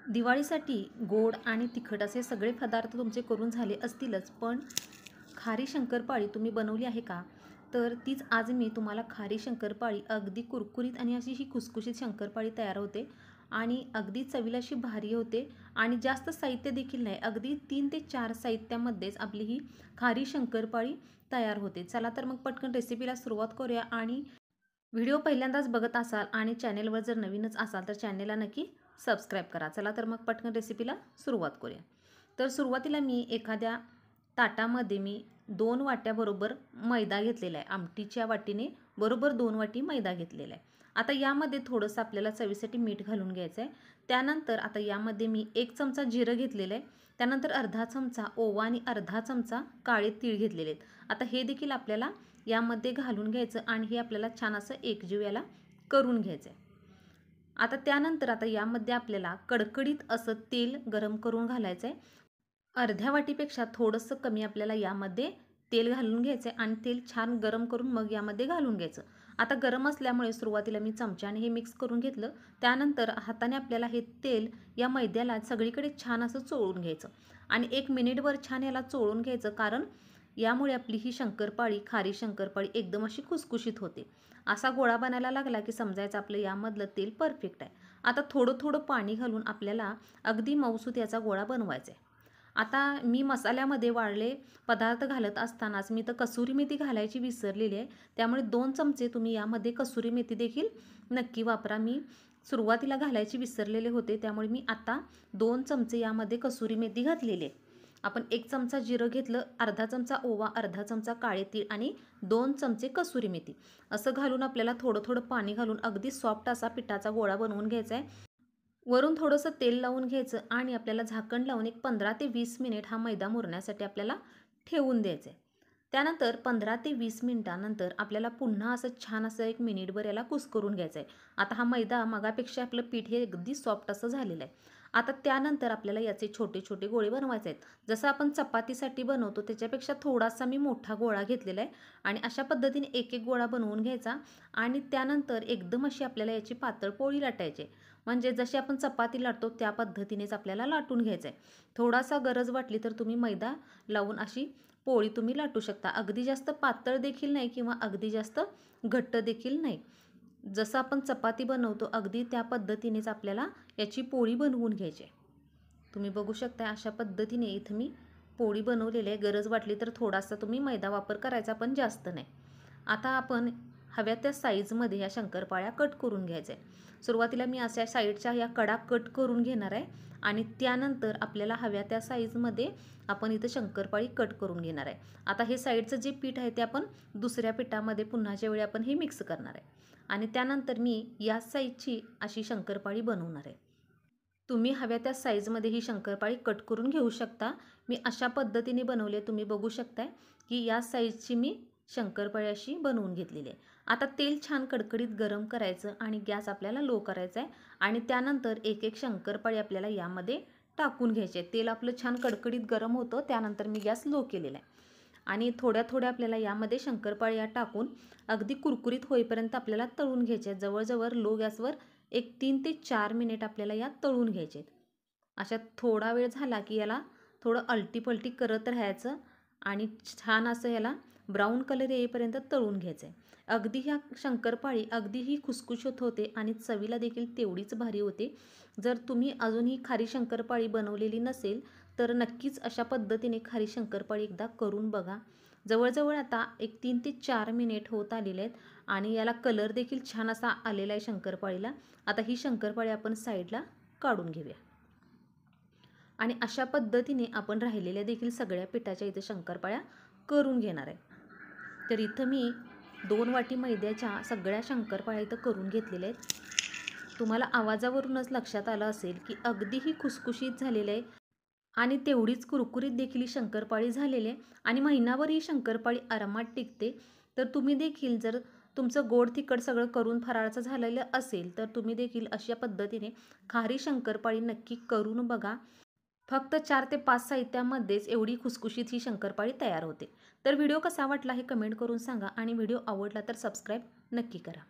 दिवाळीसाठी गोड आणि तिखट असे सगळे पदार्थ तुमचे करून झाले असतीलच, पण खारी शंकरपाळी तुम्ही बनवली आहे का? तर तीच आज मी तुम्हाला खारी शंकरपाळी अगदी कुरकुरीत आणि अशी ही खुसखुशीत शंकरपाळी तयार होते आणि अगदी चवीला अशी भारी होते आणि जास्त साहित्य देखील नाही. अगदी 3 ते 4 साहित्यामध्येच आपली ही खारी शंकरपाळी तयार होते. चला तर मग पटकन रेसिपीला सुरुवात करूया. आणि व्हिडिओ पहिल्यांदाच बघत असाल आणि चॅनेलवर जर नवीनच असाल तर चॅनेलला नक्की सबस्क्राईब करा. चला तर मग पटकन रेसिपीला सुरुवात करूया. तर सुरुवातीला मी एखाद्या ताटामध्ये मी 2 वाट्याबरोबर मैदा घेतलेला आहे. आमटीच्या वाटीने बरोबर 2 वाटी मैदा घेतलेला आहे. आता यामध्ये थोडंसं आपल्याला चवीसाठी मीठ घालून घ्यायचं आहे. त्यानंतर आता यामध्ये मी 1 चमचा जिरं घेतलेलं आहे. त्यानंतर अर्धा चमचा ओवा आणि अर्धा चमचा काळे तीळ घेतलेले आहेत. आता हे देखील आपल्याला यामध्ये घालून घ्यायचं आणि हे आपल्याला छान असं एकजीव याला करून घ्यायचं आहे. आता त्यानंतर आता यामध्ये आपल्याला कडकडीत असं तेल गरम करून घालायचं आहे. अर्ध्या वाटीपेक्षा थोडंसं कमी आपल्याला यामध्ये तेल घालून घ्यायचं आहे आणि तेल छान गरम करून मग यामध्ये घालून घ्यायचं. आता गरम असल्यामुळे सुरुवातीला मी चमच्याने हे मिक्स करून घेतलं. त्यानंतर हाताने आपल्याला हे तेल या मैद्याला सगळीकडे छान असं चोळून घ्यायचं आणि 1 मिनिटभर छान याला चोळून घ्यायचं, कारण यामुळे आपली ही शंकरपाळी, खारी शंकरपाळी एकदम अशी खुसखुशीत होते. असा गोळा बनायला लागला की समजायचं आपलं यामधलं तेल परफेक्ट आहे. आता थोडं थोडं पाणी घालून आपल्याला अगदी मऊसूत याचा गोळा बनवायचा आहे. आता मी मसाल्यामध्ये वाळले पदार्थ घालत असतानाच मी तर कसुरी मेथी घालायची विसरलेली आहे. त्यामुळे 2 चमचे तुम्ही यामध्ये कसुरी मेथी देखील नक्की वापरा. मी सुरुवातीला घालायची विसरलेले होते, त्यामुळे मी आता 2 चमचे यामध्ये कसुरी मेथी घातलेली आहे. आपण 1 चमचा जिरं घेतलं, अर्धा चमचा ओवा, अर्धा चमचा काळे तीळ आणि 2 चमचे कसुरी मेथी असं घालून आपल्याला थोडं थोडं पाणी घालून अगदी सॉफ्ट असा पिठाचा गोळा बनवून घ्यायचा आहे. वरून थोडंसं तेल लावून घ्यायचं आणि आपल्याला झाकण लावून एक 15 ते 20 मिनिट हा मैदा मुरण्यासाठी आपल्याला ठेवून द्यायचं आहे. त्यानंतर 15 ते 20 मिनिटानंतर आपल्याला पुन्हा असं छान असं 1 मिनिटभर याला कुस्करून घ्यायचं आहे. आता हा मैदा मगापेक्षा आपलं पीठ हे अगदी सॉफ्ट असं झालेलं आहे. आता त्यानंतर आपल्याला याचे छोटे छोटे गोळे बनवायचे आहेत. जसं आपण चपातीसाठी बनवतो त्याच्यापेक्षा थोडासा मी मोठा गोळा घेतलेला आहे आणि अशा पद्धतीने एक एक गोळा बनवून घ्यायचा आणि त्यानंतर एकदम अशी आपल्याला याची पातळ पोळी लाटायची. म्हणजे जशी आपण चपाती लाटतो त्या पद्धतीनेच आपल्याला लाटून घ्यायचं आहे. थोडासा गरज वाटली तर तुम्ही मैदा लावून अशी पोळी तुम्ही लाटू शकता. अगदी जास्त पातळ देखील नाही किंवा अगदी जास्त घट्ट देखील नाही. जसं आपण चपाती बनवतो अगदी त्या पद्धतीनेच आपल्याला याची पोळी बनवून घ्यायची आहे. तुम्ही बघू शकता अशा पद्धतीने इथं मी पोळी बनवलेली आहे. गरज वाटली तर थोडासा तुम्ही मैदा वापर करायचा, पण जास्त नाही. आता आपण हव्या त्या साईजमध्ये या शंकरपाळ्या कट करून घ्यायच्या आहे. सुरुवातीला मी अशा साईडच्या या कडा कट करून घेणार आहे आणि त्यानंतर आपल्याला हव्या त्या साईजमध्ये आपण इथं शंकरपाळी कट करून घेणार आहे. आता हे साईडचं जे पीठ आहे ते आपण दुसऱ्या पिठामध्ये पुन्हाच्या वेळी आपण हे मिक्स करणार आहे आणि त्यानंतर मी या साईजची अशी शंकरपाळी बनवणार आहे. तुम्ही हव्या त्या साईजमध्ये ही शंकरपाळी कट करून घेऊ शकता. मी अशा पद्धतीने बनवले, तुम्ही बघू शकताय की या साईजची मी शंकरपाळी अशी बनवून घेतलेली आहे. आता तेल छान कडकडीत गरम करायचं आणि गॅस आपल्याला लो करायचा आहे आणि त्यानंतर एक एक शंकरपाळी आपल्याला यामध्ये टाकून घ्यायची आहे. तेल आपलं छान कडकडीत गरम होतं, त्यानंतर मी गॅस लो केलेला आहे आणि थोड्या थोड्या आपल्याला यामध्ये शंकरपाळ्या टाकून अगदी कुरकुरीत होईपर्यंत आपल्याला तळून घ्यायचे आहेत. जवळजवळ लो गॅसवर एक 3 ते 4 मिनिट आपल्याला यात तळून घ्यायचे आहेत. अशा थोडा वेळ झाला की याला थोडं अलटीपलटी करत राहायचं आणि छान असं याला ब्राऊन कलर येईपर्यंत तळून घ्यायचं आहे. अगदी ह्या शंकरपाळी अगदी ही खुसखुशीत होते आणि चवीला देखील तेवढीच भारी होते. जर तुम्ही अजून ही खारी शंकरपाळी बनवलेली नसेल तर नक्कीच अशा पद्धतीने खारी शंकरपाळी एकदा करून बघा. जवळजवळ आता एक 3 ते 4 मिनिट होत आलेले आहेत आणि याला कलर देखील छान असा आलेला आहे शंकरपाळीला. आता ही शंकरपाळी आपण साईडला काढून घेऊया आणि अशा पद्धतीने आपण राहिलेल्या देखील सगळ्या पिठाच्या इथं शंकरपाळ्या करून घेणार आहे. तर इथं मी 2 वाटी मैद्याच्या सगळ्या शंकरपाळ्या इथं करून घेतलेल्या आहेत. तुम्हाला आवाजावरूनच लक्षात आलं असेल की अगदी ही खुसखुशीत झालेली आहे आणि तेवढीच कुरकुरीत देखील ही शंकरपाळी झालेली आहे आणि महिनाभर ही शंकरपाळी आरामात टिकते. तर तुम्ही देखील जर तुमचं गोड तिखट सगळं करून फराळाचं झालेलं असेल तर तुम्ही देखील अशा पद्धतीने खारी शंकरपाळी नक्की करून बघा. फक्त 4 ते 5 साहित्यामध्येच एवढी खुसखुशीत ही शंकरपाळी तयार होते. तर व्हिडिओ कसा वाटला हे कमेंट करून सांगा आणि व्हिडिओ आवडला तर सबस्क्राईब नक्की करा.